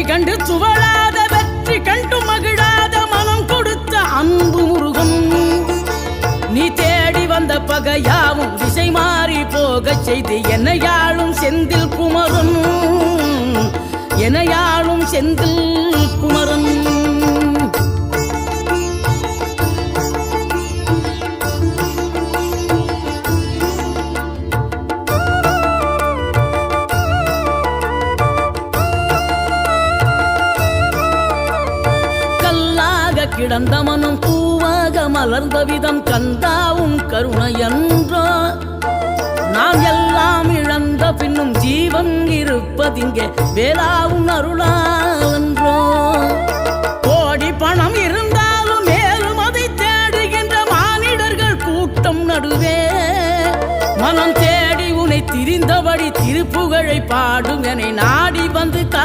வழி கண்டு துவளாத வெற்றி கண்டு மகிழாத மனம் கொடுத்த அன்பு முருகன். நீ தேடி வந்த பகையாவும் திசை மாறி போகச் செய்து என்னையாளும் செந்தில் குமரன், என்னையாளும் செந்தில் குமரன். கிடந்த மனம் பூவாக மலர்ந்த விதம் கந்தாவும் கருணை என்றோ. நாம் எல்லாம் இழந்த பின்னும் ஜீவன் இருப்பதிங்கே வேளாவும் அருளாவென்றோ. கோடி பணம் இருந்தாலும் மேலும் அதை தேடுகின்ற மானிடர்கள் கூட்டம் நடுவே மனம் தேடி உனை திரிந்தபடி திருப்புகழை பாடும் என